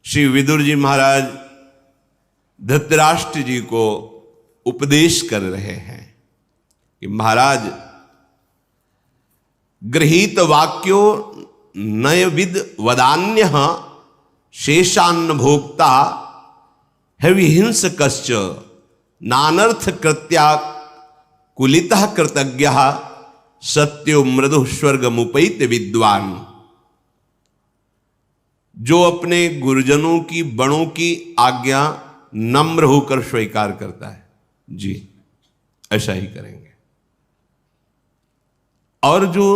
श्री विदुर जी महाराज धृतराष्ट्र जी को उपदेश कर रहे हैं कि महाराज, गृहीत वाक्यो नयविद वदान्य शेषान्न भोक्ता है विहिंस कश्च नानर्थ कृत्या कुलितः कृतज्ञ सत्यो मृदु स्वर्गमुपैत विद्वान। जो अपने गुरुजनों की, बड़ों की आज्ञा नम्र होकर स्वीकार करता है, जी ऐसा ही करेंगे। और जो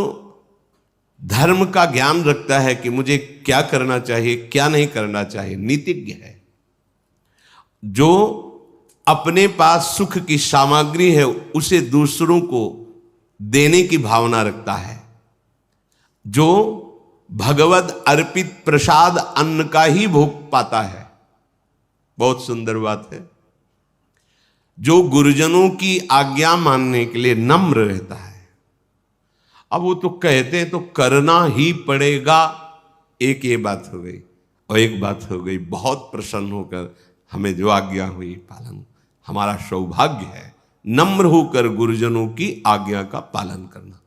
धर्म का ज्ञान रखता है कि मुझे क्या करना चाहिए, क्या नहीं करना चाहिए, नीतिज्ञ है। जो अपने पास सुख की सामग्री है उसे दूसरों को देने की भावना रखता है। जो भगवत अर्पित प्रसाद अन्न का ही भोग पाता है। बहुत सुंदर बात है। जो गुरुजनों की आज्ञा मानने के लिए नम्र रहता है। अब वो तो कहते हैं तो करना ही पड़ेगा, एक ये बात हो गई। और एक बात हो गई, बहुत प्रसन्न होकर हमें जो आज्ञा हुई पालन, हमारा सौभाग्य है नम्र होकर गुरुजनों की आज्ञा का पालन करना।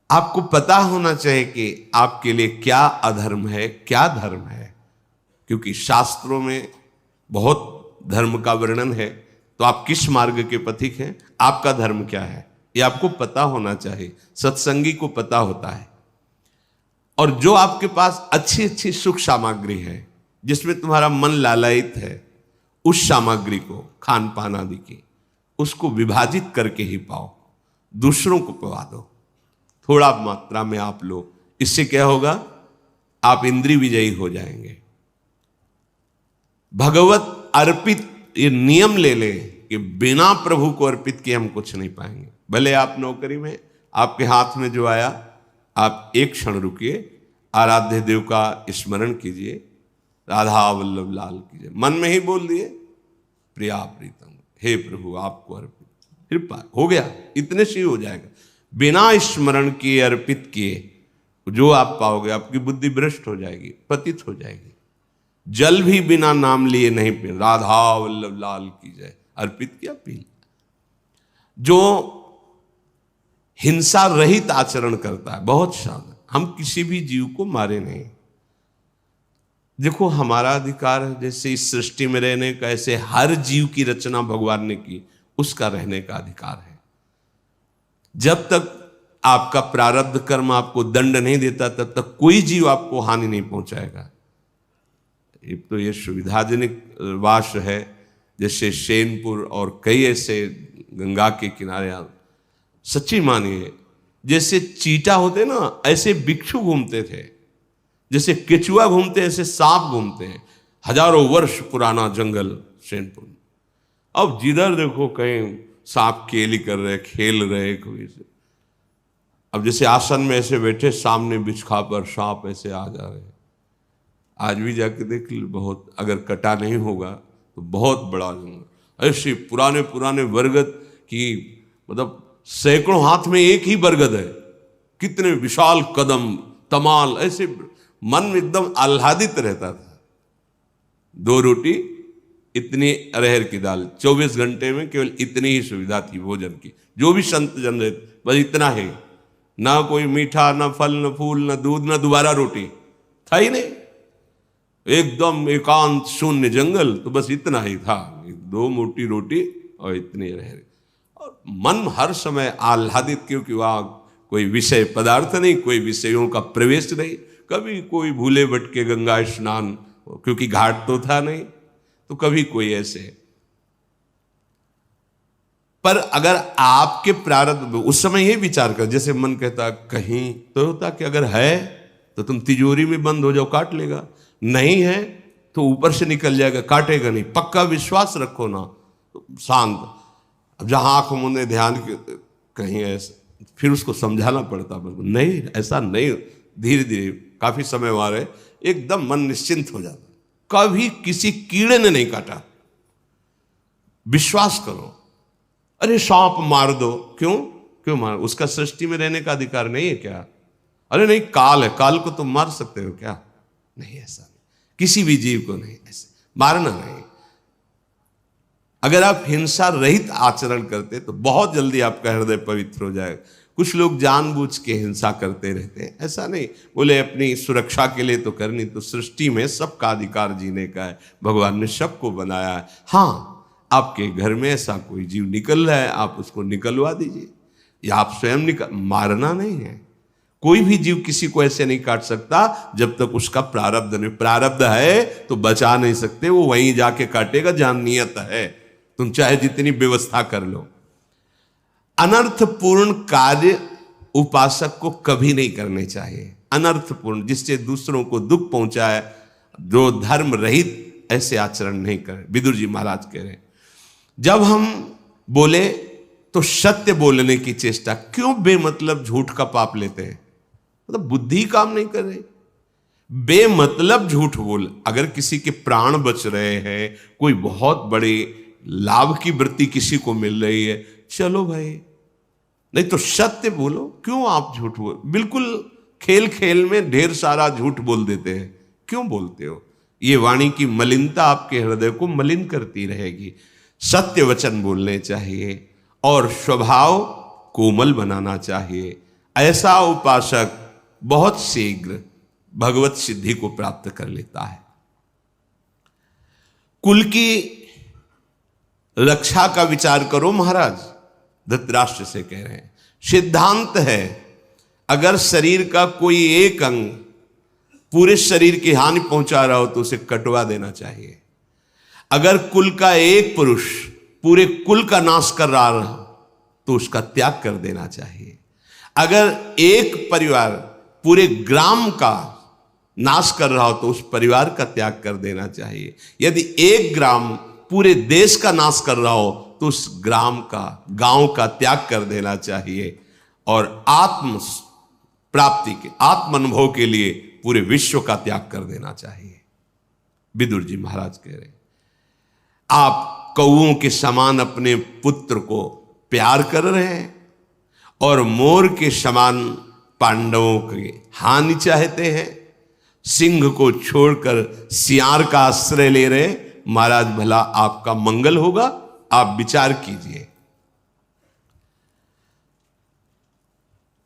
आपको पता होना चाहिए कि आपके लिए क्या अधर्म है, क्या धर्म है, क्योंकि शास्त्रों में बहुत धर्म का वर्णन है। तो आप किस मार्ग के पथिक हैं, आपका धर्म क्या है, ये आपको पता होना चाहिए। सत्संगी को पता होता है। और जो आपके पास अच्छी अच्छी सुख सामग्री है, जिसमें तुम्हारा मन लालायित है, उस सामग्री को, खान पान आदि की, उसको विभाजित करके ही पाओ, दूसरों को पवा दो। थोड़ा मात्रा में आप लो, इससे क्या होगा, आप इंद्रिय विजयी हो जाएंगे। भगवत अर्पित ये नियम ले ले कि बिना प्रभु को अर्पित किए हम कुछ नहीं पाएंगे। भले आप नौकरी में, आपके हाथ में जो आया, आप एक क्षण रुकिए, आराध्य देव का स्मरण कीजिए, राधा वल्लभ लाल कीजिए, मन में ही बोल दिए प्रिया प्रीतम, हे प्रभु आपको अर्पित, फिर हो गया, इतने से ही हो जाएगा। बिना स्मरण किए, अर्पित किए, जो आप पाओगे, आपकी बुद्धि भ्रष्ट हो जाएगी, पतित हो जाएगी। जल भी बिना नाम लिए नहीं पी, राधा वल्लभ लाल की जय, अर्पित किया, पी। जो हिंसा रहित आचरण करता है, बहुत शांत, हम किसी भी जीव को मारे नहीं। देखो हमारा अधिकार है, जैसे इस सृष्टि में रहने का, ऐसे हर जीव की रचना भगवान ने की, उसका रहने का अधिकार है। जब तक आपका प्रारब्ध कर्म आपको दंड नहीं देता, तब तक कोई जीव आपको हानि नहीं पहुंचाएगा। एक तो ये सुविधाजनक वास है, जैसे शेनपुर और कई ऐसे गंगा के किनारे, सच्ची मानिए, जैसे चीटा होते ना, ऐसे भिक्षु घूमते थे, जैसे केचुआ घूमते, ऐसे सांप घूमते हैं। हजारों वर्ष पुराना जंगल शेनपुर। अब जिधर देखो कहीं सांप केली कर रहे, खेल रहे कोई से। अब जैसे आसन में ऐसे बैठे, सामने बिछा पर सांप ऐसे आ जा रहे। आज भी जाके देख लो, बहुत अगर कटा नहीं होगा तो बहुत बड़ा जंगल। ऐसे पुराने पुराने बरगद की, मतलब सैकड़ों हाथ में एक ही बरगद है, कितने विशाल कदम, तमाल, ऐसे मन में एकदम आह्लादित रहता था। 2 रोटी, इतनी अरहर की दाल, 24 घंटे में केवल इतनी ही सुविधा थी भोजन की। जो भी संत जन रहते, बस इतना है, ना कोई मीठा, ना फल, ना फूल, ना दूध, ना दोबारा रोटी, था ही नहीं। एकदम एकांत शून्य जंगल, तो बस इतना ही था, 2 मोटी रोटी और इतनी अरहर। और मन हर समय आह्लादित, क्योंकि वहां कोई विषय पदार्थ नहीं, कोई विषयों का प्रवेश नहीं। कभी कोई भूले भटके गंगा स्नान, क्योंकि घाट तो था नहीं, तो कभी कोई ऐसे। पर अगर आपके प्रारब्ध, उस समय ये विचार कर, जैसे मन कहता कहीं तो होता कि अगर है तो तुम तिजोरी में बंद हो जाओ, काट लेगा, नहीं है तो ऊपर से निकल जाएगा, काटेगा नहीं। पक्का विश्वास रखो ना, तो शांत। अब जहां आंख मुंदे ध्यान कहीं ऐसा, फिर उसको समझाना पड़ता, नहीं ऐसा नहीं, धीरे धीरे काफी समय वहां रहे, एकदम मन निश्चिंत हो जाता। कभी किसी कीड़े ने नहीं काटा, विश्वास करो। अरे सांप मार दो, क्यों मार, उसका सृष्टि में रहने का अधिकार नहीं है क्या? अरे नहीं, काल है, काल को तुम मार सकते हो क्या? नहीं, ऐसा नहीं। किसी भी जीव को नहीं, ऐसे मारना नहीं। अगर आप हिंसा रहित आचरण करते तो बहुत जल्दी आपका हृदय पवित्र हो जाएगा। कुछ लोग जानबूझ के हिंसा करते रहते हैं, ऐसा नहीं। बोले अपनी सुरक्षा के लिए तो करनी, तो सृष्टि में सबका अधिकार जीने का है, भगवान ने सबको बनाया है। हाँ, आपके घर में ऐसा कोई जीव निकल रहा है, आप उसको निकलवा दीजिए, या आप स्वयं मारना नहीं है। कोई भी जीव किसी को ऐसे नहीं काट सकता जब तक उसका प्रारब्ध नहीं। प्रारब्ध है तो बचा नहीं सकते, वो वहीं जाके काटेगा जहां नियत है, तुम चाहे जितनी व्यवस्था कर लो। अनर्थपूर्ण कार्य उपासक को कभी नहीं करने चाहिए। अनर्थपूर्ण, जिससे दूसरों को दुख पहुंचाए, जो धर्म रहित, ऐसे आचरण नहीं करें। विदुर जी महाराज कह रहे, जब हम बोले तो सत्य बोलने की चेष्टा, क्यों बेमतलब झूठ का पाप लेते हैं? मतलब बुद्धि काम नहीं कर रही, बेमतलब झूठ बोल। अगर किसी के प्राण बच रहे हैं, कोई बहुत बड़े लाभ की वृत्ति किसी को मिल रही है, चलो भाई, नहीं तो सत्य बोलो। क्यों आप झूठ बोल? बिल्कुल खेल खेल में ढेर सारा झूठ बोल देते हैं, क्यों बोलते हो? ये वाणी की मलिनता आपके हृदय को मलिन करती रहेगी। सत्य वचन बोलने चाहिए और स्वभाव कोमल बनाना चाहिए। ऐसा उपासक बहुत शीघ्र भगवत सिद्धि को प्राप्त कर लेता है। कुल की रक्षा का विचार करो महाराज, धृतराष्ट्र से कह रहे हैं। सिद्धांत है, अगर शरीर का कोई एक अंग पूरे शरीर की हानि पहुंचा रहा हो तो उसे कटवा देना चाहिए। अगर कुल का एक पुरुष पूरे कुल का नाश कर रहा हो तो उसका त्याग कर देना चाहिए। अगर एक परिवार पूरे ग्राम का नाश कर रहा हो तो उस परिवार का त्याग कर देना चाहिए। यदि एक ग्राम पूरे देश का नाश कर रहा हो तो उस ग्राम का, गांव का त्याग कर देना चाहिए। और आत्म प्राप्ति के, आत्म अनुभव के लिए पूरे विश्व का त्याग कर देना चाहिए। विदुर जी महाराज कह रहे, आप कौओं के समान अपने पुत्र को प्यार कर रहे हैं और मोर के समान पांडवों की हानि चाहते हैं। सिंह को छोड़कर सियार का आश्रय ले रहे। महाराज, भला आपका मंगल होगा? आप विचार कीजिए।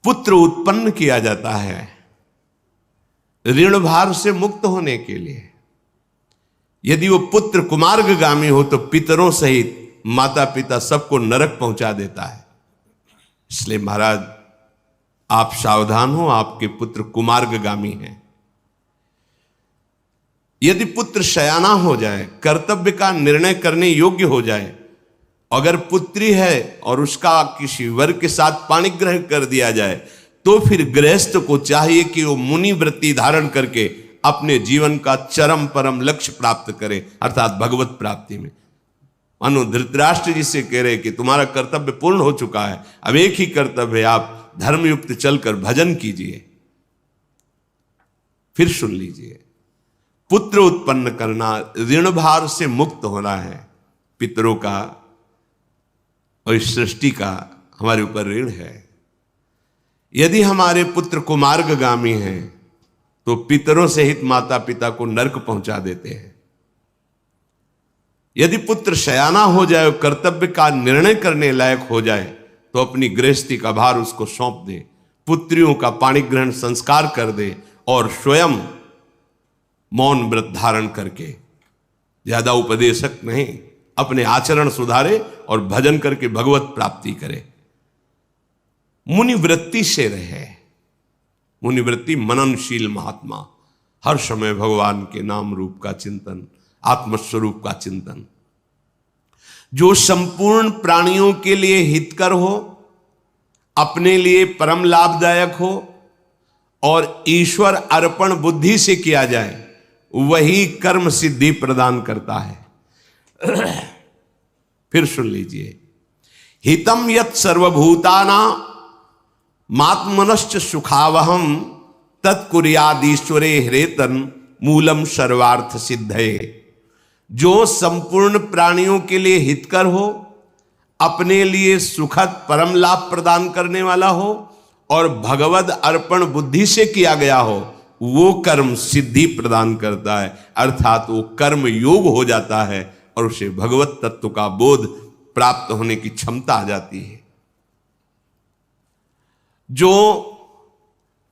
पुत्र उत्पन्न किया जाता है ऋण भार से मुक्त होने के लिए। यदि वो पुत्र कुमार्गगामी हो तो पितरों सहित माता पिता सबको नरक पहुंचा देता है। इसलिए महाराज, आप सावधान हो, आपके पुत्र कुमार्गगामी हैं। यदि पुत्र शयाना हो जाए, कर्तव्य का निर्णय करने योग्य हो जाए, अगर पुत्री है और उसका किसी वर के साथ पाणिग्रहण कर दिया जाए, तो फिर गृहस्थ को चाहिए कि वो मुनि वृत्ति धारण करके अपने जीवन का चरम परम लक्ष्य प्राप्त करे, अर्थात भगवत प्राप्ति में। मानो धृतराष्ट्र जी से कह रहे कि तुम्हारा कर्तव्य पूर्ण हो चुका है, अब एक ही कर्तव्य है, आप धर्मयुक्त चलकर भजन कीजिए। फिर सुन लीजिए, पुत्र उत्पन्न करना, ऋण भार से मुक्त होना है। पितरों का और इस सृष्टि का हमारे ऊपर ऋण है। यदि हमारे पुत्र कुमार्गगामी हैं तो पितरों सहित माता पिता को नरक पहुंचा देते हैं। यदि पुत्र शयाना हो जाए, कर्तव्य का निर्णय करने लायक हो जाए, तो अपनी गृहस्थी का भार उसको सौंप दे, पुत्रियों का पाणिग्रहण संस्कार कर दे और स्वयं मौन व्रत धारण करके, ज्यादा उपदेशक नहीं, अपने आचरण सुधारे और भजन करके भगवत प्राप्ति करे। मुनिवृत्ति से रहे। मुनिवृत्ति मननशील महात्मा, हर समय भगवान के नाम रूप का चिंतन, आत्मस्वरूप का चिंतन, जो संपूर्ण प्राणियों के लिए हितकर हो, अपने लिए परम लाभदायक हो और ईश्वर अर्पण बुद्धि से किया जाए, वही कर्म सिद्धि प्रदान करता है। फिर सुन लीजिए, हितम यत् सर्वभूताना मात्मनश्च सुखावहम तत्कुर्यादीश्वरे हृतन मूलम सर्वार्थ सिद्धये। जो संपूर्ण प्राणियों के लिए हितकर हो, अपने लिए सुखद परम लाभ प्रदान करने वाला हो और भगवद अर्पण बुद्धि से किया गया हो, वो कर्म सिद्धि प्रदान करता है, अर्थात वो कर्म योग हो जाता है और उसे भगवत तत्व का बोध प्राप्त होने की क्षमता आ जाती है। जो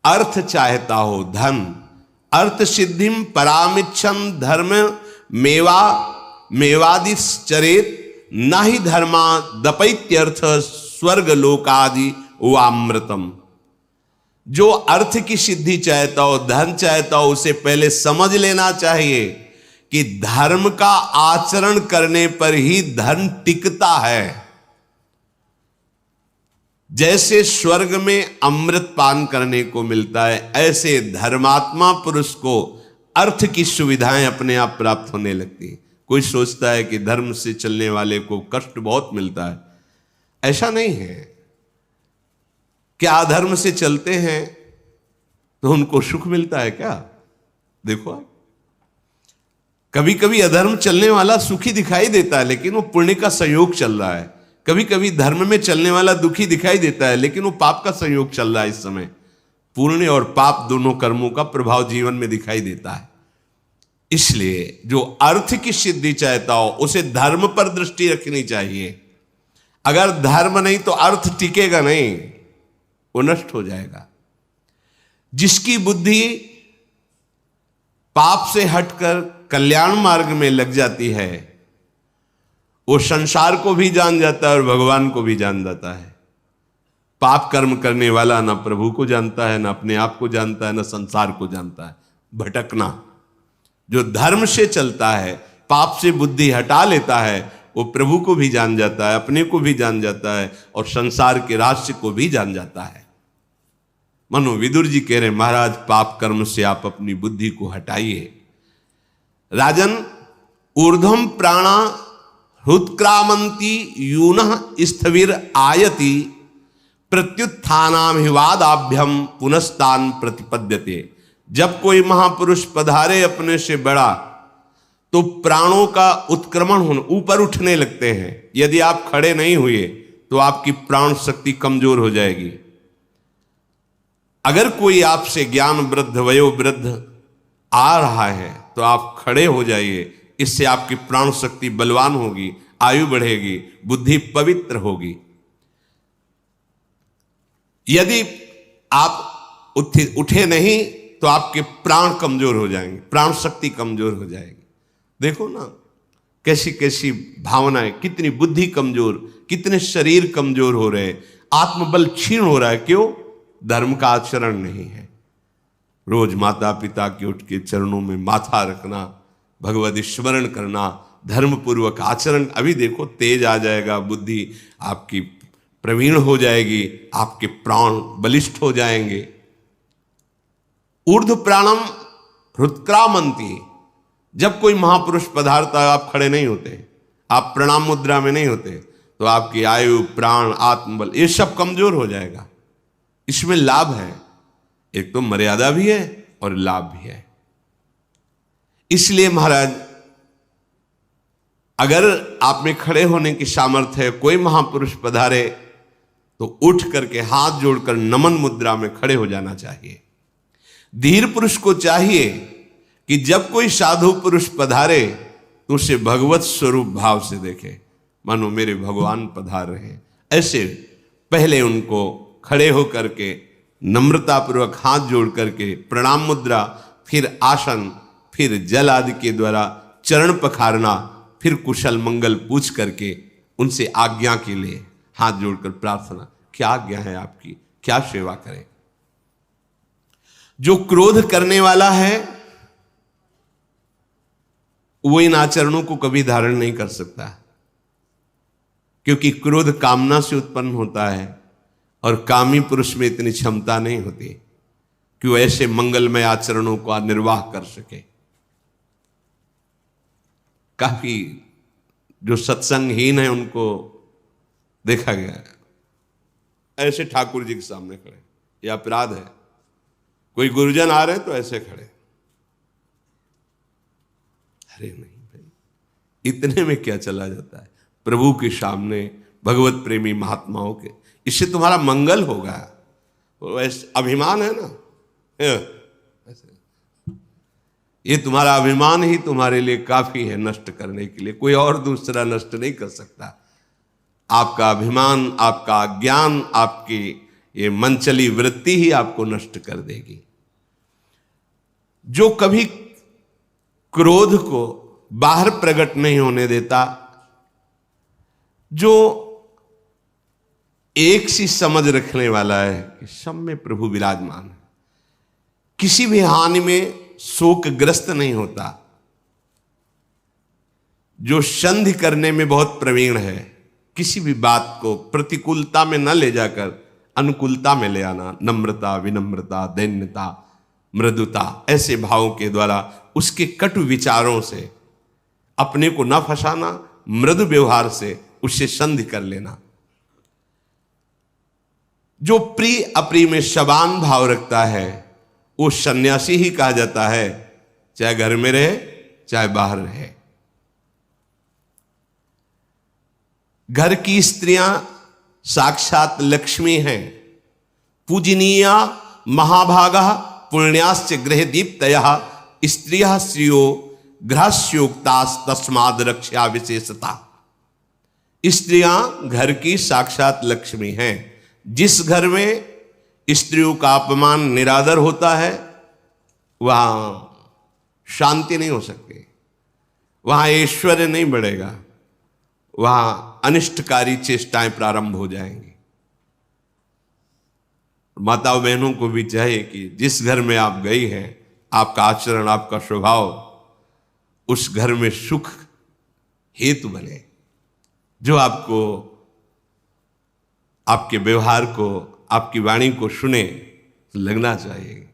अर्थ चाहता हो, धन, अर्थ सिद्धिम परामिच्छन धर्म मेवादिश्चरेत न ही धर्मा दपैत्यर्थ स्वर्ग लोकादि वामृतम। जो अर्थ की सिद्धि चाहता हो, धन चाहता हो, उसे पहले समझ लेना चाहिए कि धर्म का आचरण करने पर ही धन टिकता है। जैसे स्वर्ग में अमृत पान करने को मिलता है, ऐसे धर्मात्मा पुरुष को अर्थ की सुविधाएं अपने आप प्राप्त होने लगती हैं। कोई सोचता है कि धर्म से चलने वाले को कष्ट बहुत मिलता है, ऐसा नहीं है। क्या अधर्म से चलते हैं तो उनको सुख मिलता है क्या? देखो आप, कभी कभी अधर्म चलने वाला सुखी दिखाई देता है लेकिन वो पुण्य का संयोग चल रहा है। कभी कभी धर्म में चलने वाला दुखी दिखाई देता है लेकिन वो पाप का संयोग चल रहा है। इस समय पुण्य और पाप दोनों कर्मों का प्रभाव जीवन में दिखाई देता है। इसलिए जो अर्थ की सिद्धि चाहता हो उसे धर्म पर दृष्टि रखनी चाहिए। अगर धर्म नहीं तो अर्थ टिकेगा नहीं, वो नष्ट हो जाएगा। जिसकी बुद्धि पाप से हटकर कल्याण मार्ग में लग जाती है, वो संसार को भी जान जाता है और भगवान को भी जान जाता है। पाप कर्म करने वाला ना प्रभु को जानता है, ना अपने आप को जानता है, ना संसार को जानता है। भटकना। जो धर्म से चलता है, पाप से बुद्धि हटा लेता है, वो प्रभु को भी जान जाता है, अपने को भी जान जाता है और संसार के रहस्य को भी जान जाता है। मनो विदुर जी कह रहे, महाराज पाप कर्म से आप अपनी बुद्धि को हटाइए। राजन, ऊर्ध्वम प्राणा हृत्क्रामंती यूनः स्थविर आयति प्रत्युत्थानाभिवादाभ्यम पुनस्तान प्रतिपद्यते। जब कोई महापुरुष पधारे अपने से बड़ा तो प्राणों का उत्क्रमण होने, ऊपर उठने लगते हैं। यदि आप खड़े नहीं हुए तो आपकी प्राण शक्ति कमजोर हो जाएगी। अगर कोई आपसे ज्ञान वृद्ध वयोवृद्ध आ रहा है तो आप खड़े हो जाइए। इससे आपकी प्राण शक्ति बलवान होगी, आयु बढ़ेगी, बुद्धि पवित्र होगी। यदि आप उठे नहीं तो आपके प्राण कमजोर हो जाएंगे, प्राण शक्ति कमजोर हो जाएगी। देखो ना कैसी कैसी भावनाएं, कितनी बुद्धि कमजोर, कितने शरीर कमजोर हो रहे, आत्मबल क्षीण हो रहा है। क्यों? धर्म का आचरण नहीं है। रोज माता पिता के उठ के चरणों में माथा रखना, भगवत स्मरण करना, धर्म पूर्वक आचरण। अभी देखो तेज आ जाएगा, बुद्धि आपकी प्रवीण हो जाएगी, आपके प्राण बलिष्ठ हो जाएंगे। ऊर्ध्व प्राणम हृत्क्रामंती। जब कोई महापुरुष पधारता है, आप खड़े नहीं होते, आप प्रणाम मुद्रा में नहीं होते, तो आपकी आयु, प्राण, आत्मबल ये सब कमजोर हो जाएगा। इसमें लाभ है, एक तो मर्यादा भी है और लाभ भी है। इसलिए महाराज, अगर आप में खड़े होने की सामर्थ्य है, कोई महापुरुष पधारे तो उठ करके हाथ जोड़कर नमन मुद्रा में खड़े हो जाना चाहिए। धीर पुरुष को चाहिए कि जब कोई साधु पुरुष पधारे तो उसे भगवत स्वरूप भाव से देखे, मानो मेरे भगवान पधार रहे हैं। ऐसे पहले उनको खड़े होकर के नम्रता पूर्वक हाथ जोड़ करके प्रणाम मुद्रा, फिर आसन, फिर जल आदि के द्वारा चरण पखारना, फिर कुशल मंगल पूछ करके उनसे आज्ञा के लिए हाथ जोड़कर प्रार्थना, क्या आज्ञा है आपकी, क्या सेवा करें। जो क्रोध करने वाला है वो इन आचरणों को कभी धारण नहीं कर सकता, क्योंकि क्रोध कामना से उत्पन्न होता है और कामी पुरुष में इतनी क्षमता नहीं होती कि वो ऐसे मंगलमय आचरणों का निर्वाह कर सके। काफी जो सत्संगहीन है उनको देखा गया है ऐसे ठाकुर जी के सामने खड़े, ये अपराध है। कोई गुरुजन आ रहे तो ऐसे खड़े, अरे नहीं भाई, इतने में क्या चला जाता है प्रभु के सामने, भगवत प्रेमी महात्माओं के, इससे तुम्हारा मंगल होगा। वो ऐसे अभिमान है ना, ऐसे ये तुम्हारा अभिमान ही तुम्हारे लिए काफी है नष्ट करने के लिए, कोई और दूसरा नष्ट नहीं कर सकता। आपका अभिमान, आपका ज्ञान, आपकी ये मनचली वृत्ति ही आपको नष्ट कर देगी। जो कभी क्रोध को बाहर प्रकट नहीं होने देता, जो एक सी समझ रखने वाला है कि सब में प्रभु विराजमान है, किसी भी हानि में शोकग्रस्त नहीं होता, जो संधि करने में बहुत प्रवीण है, किसी भी बात को प्रतिकूलता में न ले जाकर अनुकूलता में ले आना, नम्रता, विनम्रता, दैन्यता, मृदुता, ऐसे भावों के द्वारा उसके कटु विचारों से अपने को न फंसाना, मृदु व्यवहार से उससे संधि कर लेना। जो प्रिय अप्रिय में समान भाव रखता है वो सन्यासी ही कहा जाता है, चाहे घर में रहे चाहे बाहर रहे। घर की स्त्रियां साक्षात लक्ष्मी हैं, पूजनीया महाभागा पुण्याश्च गृह दीप्तयः स्त्रियः श्रियो गृहस्योक्तास् तस्माद् रक्षा विशेषता। स्त्रियां घर की साक्षात लक्ष्मी हैं। जिस घर में स्त्रियों का अपमान निरादर होता है वहां शांति नहीं हो सकती, वहां ऐश्वर्य नहीं बढ़ेगा, वहां अनिष्टकारी चेष्टाएं प्रारंभ हो जाएंगी। माताओं बहनों को भी चाहिए कि जिस घर में आप गई हैं, आपका आचरण, आपका स्वभाव उस घर में सुख हेतु बने, जो आपको, आपके व्यवहार को, आपकी वाणी को सुने तो लगना चाहिए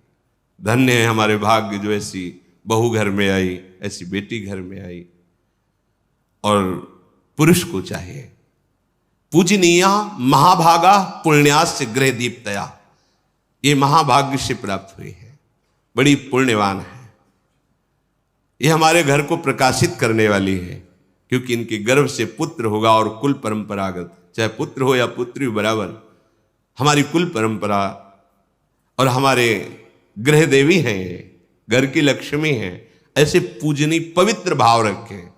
धन्य है हमारे भाग्य जो ऐसी बहू घर में आई, ऐसी बेटी घर में आई। और पुरुष को चाहिए पूजनीया महाभागा पुण्यास्य गृह दीप्तया, ये महाभाग्य से प्राप्त हुई है, बड़ी पुण्यवान है, ये हमारे घर को प्रकाशित करने वाली है, क्योंकि इनके गर्भ से पुत्र होगा और कुल परंपरागत, चाहे पुत्र हो या पुत्री बराबर, हमारी कुल परंपरा और हमारे गृह देवी हैं, ये घर की लक्ष्मी हैं। ऐसे पूजनी पवित्र भाव रखें,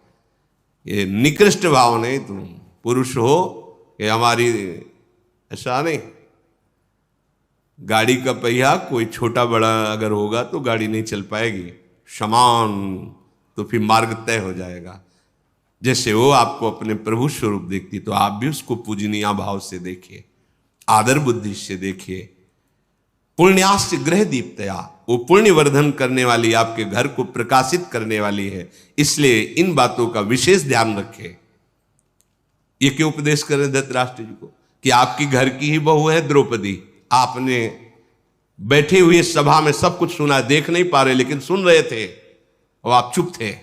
ये निकृष्ट भाव नहीं। तुम पुरुष हो कि हमारी, ऐसा नहीं। गाड़ी का पहिया कोई छोटा बड़ा अगर होगा तो गाड़ी नहीं चल पाएगी, समान तो फिर मार्ग तय हो जाएगा। जैसे वो आपको अपने प्रभु स्वरूप देखती तो आप भी उसको पूजनीय भाव से देखिए, आदर बुद्धि से देखिए। पुण्यास्य गृह दीप्तया, वो पुण्य वर्धन करने वाली, आपके घर को प्रकाशित करने वाली है, इसलिए इन बातों का विशेष ध्यान रखें। ये क्यों उपदेश करें धृतराष्ट्र जी को कि आपकी घर की ही बहू है द्रौपदी, आपने बैठे हुए सभा में सब कुछ सुना, देख नहीं पा रहे लेकिन सुन रहे थे और आप चुप थे।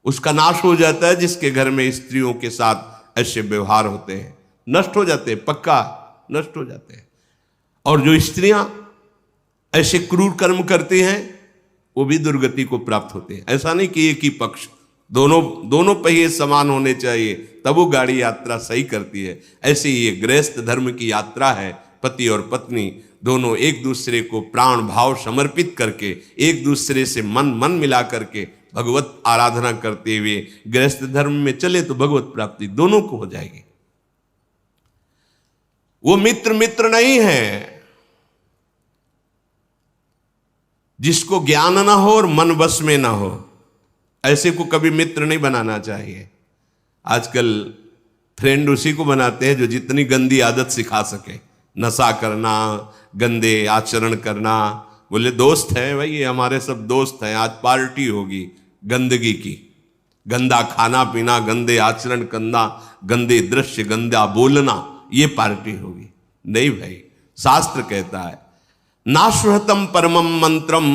उसका नाश हो जाता है जिसके घर में स्त्रियों के साथ ऐसे व्यवहार होते हैं, नष्ट हो जाते हैं, पक्का नष्ट हो जाते हैं। और जो स्त्रियां ऐसे क्रूर कर्म करती हैं वो भी दुर्गति को प्राप्त होते हैं। ऐसा नहीं कि एक ही पक्ष, दोनों पहिए समान होने चाहिए तब वो गाड़ी यात्रा सही करती है। ऐसे ही ये गृहस्थ धर्म की यात्रा है, पति और पत्नी दोनों एक दूसरे को प्राण भाव समर्पित करके, एक दूसरे से मन मिला करके भगवत आराधना करते हुए गृहस्थ धर्म में चले तो भगवत प्राप्ति दोनों को हो जाएगी। वो मित्र नहीं है जिसको ज्ञान ना हो और मन वश में ना हो, ऐसे को कभी मित्र नहीं बनाना चाहिए। आजकल फ्रेंड उसी को बनाते हैं जो जितनी गंदी आदत सिखा सके, नशा करना, गंदे आचरण करना। बोले दोस्त हैं भाई, ये हमारे सब दोस्त हैं, आज पार्टी होगी गंदगी की, गंदा खाना पीना, गंदे आचरण करना, गंदे दृश्य, गंदा बोलना, ये पार्टी होगी। नहीं भाई, शास्त्र कहता है नाश्वहतम परमम मंत्रम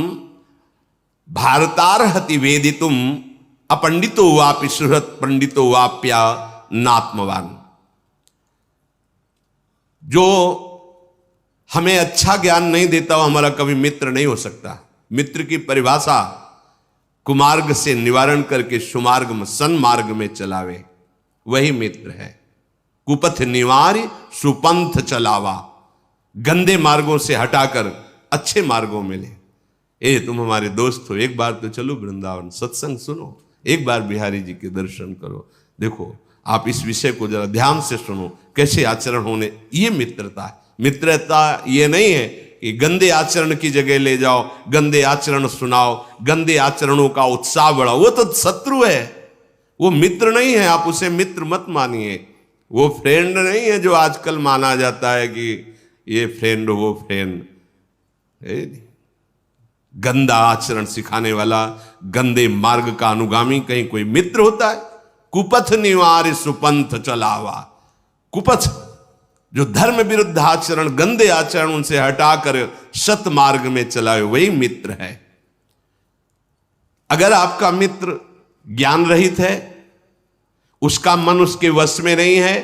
भारतार्हति वेदितुम अपंडितो वापि सुहृत पंडितो वाप्या नात्मवान। जो हमें अच्छा ज्ञान नहीं देता वो हमारा कभी मित्र नहीं हो सकता। मित्र की परिभाषा कुमार्ग से निवारण करके सुमार्ग में, सन्मार्ग में चलावे, वही मित्र है। कुपथ निवार्य सुपंथ चलावा, गंदे मार्गों से हटाकर अच्छे मार्गों में ले। तुम हमारे दोस्त हो, एक बार तो चलो वृंदावन, सत्संग सुनो, एक बार बिहारी जी के दर्शन करो। देखो आप इस विषय को जरा ध्यान से सुनो, कैसे आचरण होने। ये मित्रता है। मित्रता ये नहीं है कि गंदे आचरण की जगह ले जाओ, गंदे आचरण सुनाओ, गंदे आचरणों का उत्साह बढ़ाओ। वो तो शत्रु है, वो मित्र नहीं है। आप उसे मित्र मत मानिए। वो फ्रेंड नहीं है जो आजकल माना जाता है कि ये फ्रेंड वो फ्रेंड। गंदा आचरण सिखाने वाला, गंदे मार्ग का अनुगामी कहीं कोई मित्र होता है? कुपथ निवार सुपंथ चलावा। कुपथ जो धर्म विरुद्ध आचरण, गंदे आचरण उनसे हटाकर सत मार्ग में चलाए, वही मित्र है। अगर आपका मित्र ज्ञान रहित है, उसका मन उसके वश में नहीं है,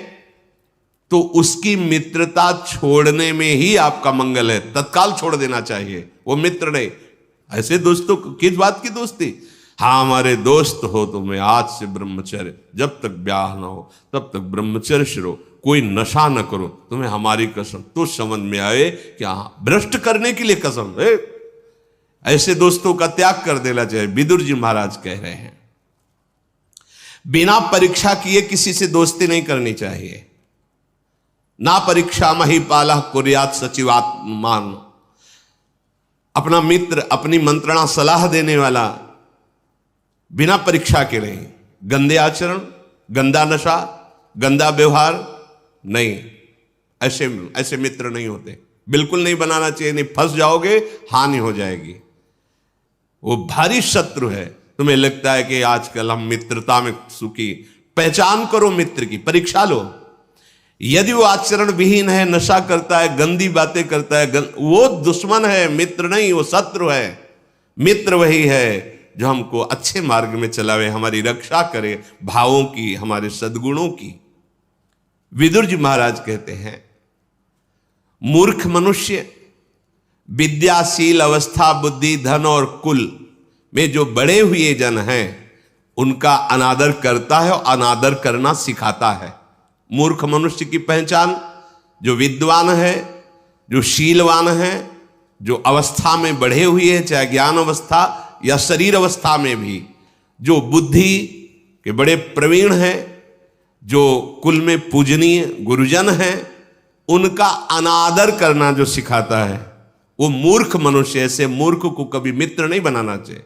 तो उसकी मित्रता छोड़ने में ही आपका मंगल है। तत्काल छोड़ देना चाहिए, वो मित्र नहीं। ऐसे दोस्तों किस बात की दोस्ती? हाँ हमारे दोस्त हो, तुम्हें आज से ब्रह्मचर्य, जब तक ब्याह ना हो तब तक ब्रह्मचर्य रहो, कोई नशा न करो, तुम्हें हमारी कसम। तो समझ में आए कि हाँ, भ्रष्ट करने के लिए कसम है। ऐसे दोस्तों का त्याग कर देना चाहिए। विदुर जी महाराज कह रहे हैं बिना परीक्षा किए किसी से दोस्ती नहीं करनी चाहिए। ना परीक्षा महिपाला कुर्यात सचिवात्मान। अपना मित्र, अपनी मंत्रणा सलाह देने वाला बिना परीक्षा के नहीं। गंदे आचरण, गंदा नशा, गंदा व्यवहार नहीं, ऐसे मित्र नहीं होते। बिल्कुल नहीं बनाना चाहिए, नहीं फंस जाओगे, हानि हो जाएगी। वो भारी शत्रु है। तुम्हें लगता है कि आजकल हम मित्रता में सुखी, पहचान करो मित्र की, परीक्षा लो। यदि वो आचरण विहीन है, नशा करता है, गंदी बातें करता है, वो दुश्मन है, मित्र नहीं, वो शत्रु है। मित्र वही है जो हमको अच्छे मार्ग में चलावे, हमारी रक्षा करे, भावों की, हमारे सद्गुणों की। विदुर जी महाराज कहते हैं मूर्ख मनुष्य विद्याशील अवस्था, बुद्धि, धन और कुल में जो बड़े हुए जन हैं उनका अनादर करता है और अनादर करना सिखाता है। मूर्ख मनुष्य की पहचान जो विद्वान है, जो शीलवान है, जो अवस्था में बढ़े हुए हैं, चाहे ज्ञान अवस्था या शरीर अवस्था में भी, जो बुद्धि के बड़े प्रवीण हैं, जो कुल में पूजनीय गुरुजन हैं, उनका अनादर करना जो सिखाता है वो मूर्ख मनुष्य। ऐसे मूर्ख को कभी मित्र नहीं बनाना चाहिए।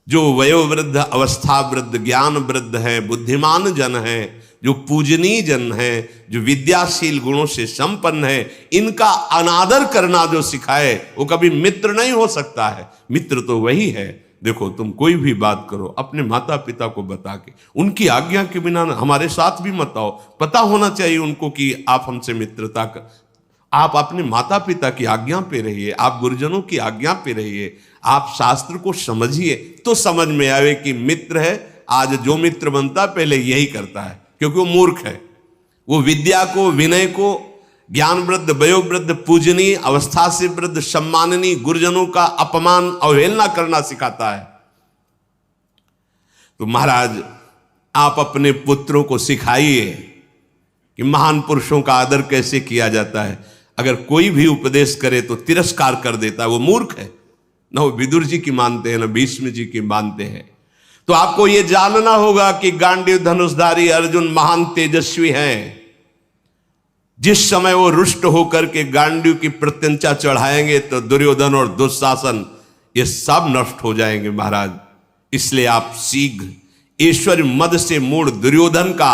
जो वयोवृद्ध, अवस्था वृद्ध, ज्ञान वृद्ध हैं, बुद्धिमान जन हैं, जो पूजनीय जन हैं, जो विद्याशील गुणों से संपन्न है, इनका अनादर करना जो सिखाए वो कभी मित्र नहीं हो सकता है। मित्र तो वही है। देखो तुम कोई भी बात करो अपने माता पिता को बता के, उनकी आज्ञा के बिना हमारे साथ भी मत आओ। पता होना चाहिए उनको कि आप हमसे मित्रता कर, आप अपने माता पिता की आज्ञा पे रहिए, आप गुरुजनों की आज्ञा पे रहिए, आप शास्त्र को समझिए, तो समझ में आवे कि मित्र है। आज जो मित्र बनता पहले यही करता है, क्योंकि वो मूर्ख है। वो विद्या को, विनय को, ज्ञान वृद्ध, वयोवृद्ध, पूजनीय, अवस्था से वृद्ध, सम्माननीय गुरुजनों का अपमान, अवहेलना करना सिखाता है। तो महाराज आप अपने पुत्रों को सिखाइए कि महान पुरुषों का आदर कैसे किया जाता है। अगर कोई भी उपदेश करे तो तिरस्कार कर देता है, वो मूर्ख है। न वो विदुर जी की मानते हैं, न भीष्म जी की मानते हैं। तो आपको यह जानना होगा कि गांडीव धनुषधारी अर्जुन महान तेजस्वी हैं। जिस समय वो रुष्ट होकर के गांडीव की प्रत्यंचा चढ़ाएंगे तो दुर्योधन और दुशासन ये सब नष्ट हो जाएंगे महाराज। इसलिए आप शीघ्र ईश्वर मद से मूढ़ दुर्योधन का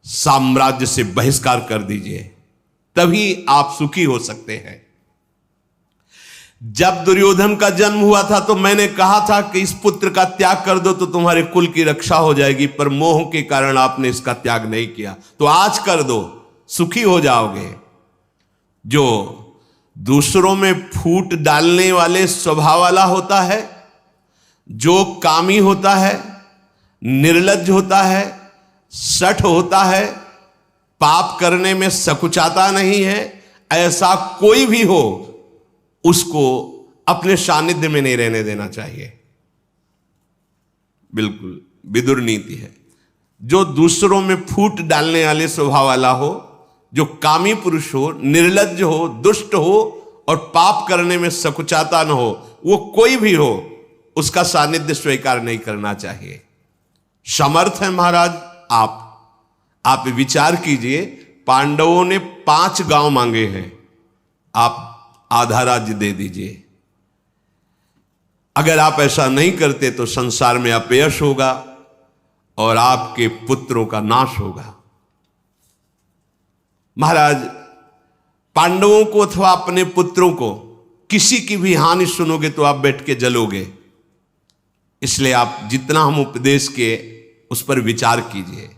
साम्राज्य से बहिष्कार कर दीजिए, तभी आप सुखी हो सकते हैं। जब दुर्योधन का जन्म हुआ था तो मैंने कहा था कि इस पुत्र का त्याग कर दो तो तुम्हारे कुल की रक्षा हो जाएगी, पर मोह के कारण आपने इसका त्याग नहीं किया, तो आज कर दो, सुखी हो जाओगे। जो दूसरों में फूट डालने वाले स्वभाव वाला होता है, जो कामी होता है, निर्लज्ज होता है, सठ होता है, पाप करने में सकुचाता नहीं है, ऐसा कोई भी हो उसको अपने सानिध्य में नहीं रहने देना चाहिए। बिल्कुल विदुर नीति है। जो दूसरों में फूट डालने वाले स्वभाव वाला हो, जो कामी पुरुष हो, निर्लज्ज हो, दुष्ट हो, और पाप करने में सकुचाता न हो, वो कोई भी हो, उसका सानिध्य स्वीकार नहीं करना चाहिए। समर्थ है महाराज आप विचार कीजिए, पांडवों ने 5 गांव मांगे हैं, आप आधा राज्य दे दीजिए। अगर आप ऐसा नहीं करते तो संसार में अपयश होगा और आपके पुत्रों का नाश होगा। महाराज, पांडवों को अथवा अपने पुत्रों को किसी की भी हानि सुनोगे तो आप बैठ के जलोगे। इसलिए आप जितना हम उपदेश के उस पर विचार कीजिए।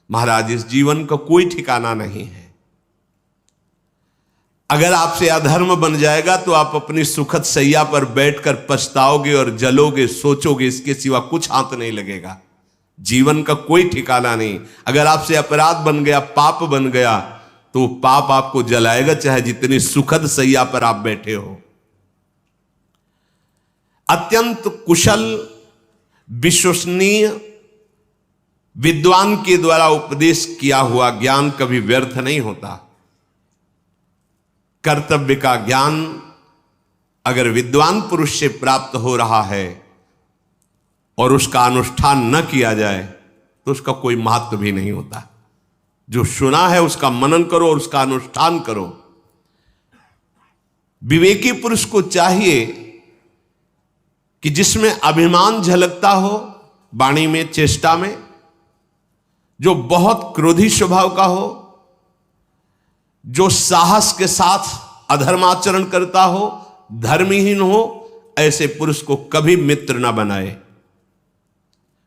महाराज, इस जीवन का कोई ठिकाना नहीं है। अगर आपसे अधर्म बन जाएगा तो आप अपनी सुखद सैया पर बैठकर पछताओगे और जलोगे, सोचोगे, इसके सिवा कुछ हाथ नहीं लगेगा। जीवन का कोई ठिकाना नहीं। अगर आपसे अपराध बन गया, पाप बन गया, तो पाप आपको जलाएगा, चाहे जितनी सुखद सैया पर आप बैठे हो। अत्यंत कुशल, विश्वसनीय विद्वान के द्वारा उपदेश किया हुआ ज्ञान कभी व्यर्थ नहीं होता। कर्तव्य का ज्ञान अगर विद्वान पुरुष से प्राप्त हो रहा है और उसका अनुष्ठान न किया जाए तो उसका कोई महत्व भी नहीं होता। जो सुना है उसका मनन करो और उसका अनुष्ठान करो। विवेकी पुरुष को चाहिए कि जिसमें अभिमान झलकता हो, वाणी में, चेष्टा में, जो बहुत क्रोधी स्वभाव का हो, जो साहस के साथ अधर्माचरण करता हो, धर्महीन हो, ऐसे पुरुष को कभी मित्र न बनाए।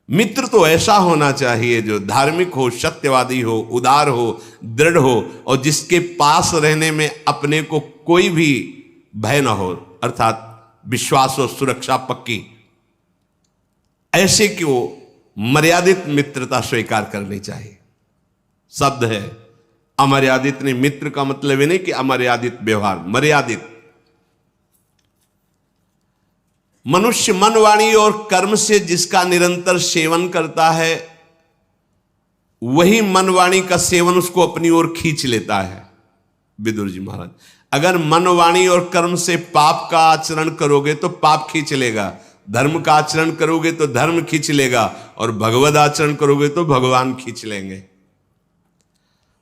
मित्र तो ऐसा होना चाहिए जो धार्मिक हो, सत्यवादी हो, उदार हो, दृढ़ हो और जिसके पास रहने में अपने को कोई भी भय न हो, अर्थात विश्वास और सुरक्षा पक्की। ऐसे को मर्यादित मित्रता स्वीकार करनी चाहिए। शब्द है अमर्यादित नहीं। मित्र का मतलब ये नहीं कि अमर्यादित व्यवहार, मर्यादित। मनुष्य मन, वाणी और कर्म से जिसका निरंतर सेवन करता है, वही मन वाणी का सेवन उसको अपनी ओर खींच लेता है। विदुर जी महाराज, अगर मन, वाणी और कर्म से पाप का आचरण करोगे तो पाप खींच लेगा, धर्म का आचरण करोगे तो धर्म खींच लेगा और भगवद आचरण करोगे तो भगवान खींच लेंगे।